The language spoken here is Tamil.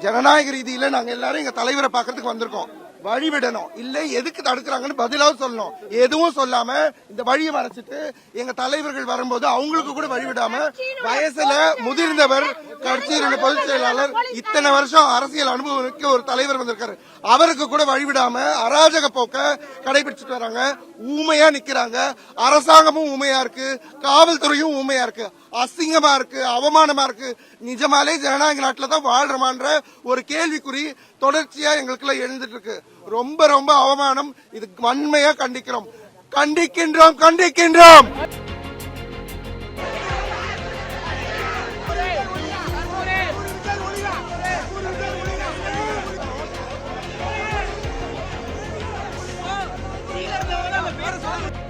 ஜனநாயக ரீதியில நாங்க எல்லாரும் எங்க தலைவரை பார்க்கறதுக்கு வந்திருக்கோம். வழிவிடணும், இல்ல எதுக்கு தடுக்கிறாங்கன்னு பதிலாவது சொல்லணும். எதுவும் சொல்லாம இந்த வழியை மறைச்சிட்டு எங்க தலைவர்கள் வரும்போது அவங்களுக்கு கூட வழிவிடாம, வயசுல முதிர்ந்தவர், கட்சியினுடைய பொதுச் செயலாளர், இத்தனை வருஷம் அரசியல் அனுபவமிக்க ஒரு தலைவர் வந்திருக்காரு, அவருக்கு கூட வழிவிடாம அராஜக போக்க கடைபிடிச்சிட்டு வராங்க. ஊமையா நிக்கிறாங்க. அரசாங்கமும் ஊமையா இருக்கு, காவல்துறையும் ஊமையா இருக்கு. அசிங்கமா இருக்கு, அவமானமா இருக்கு. நிஜமாலே ஜனநாயக நாட்டில தான் வாழ்றமான்ற ஒரு கேள்விக்குறி தொடர்ச்சியா எங்களுக்குள்ள எழுந்துட்டு இருக்கு. ரொம்ப ரொம்ப அவமானம். இது வன்மையா கண்டிக்கிறோம், கண்டிக்கின்றோம், கண்டிக்கின்றோம். பேர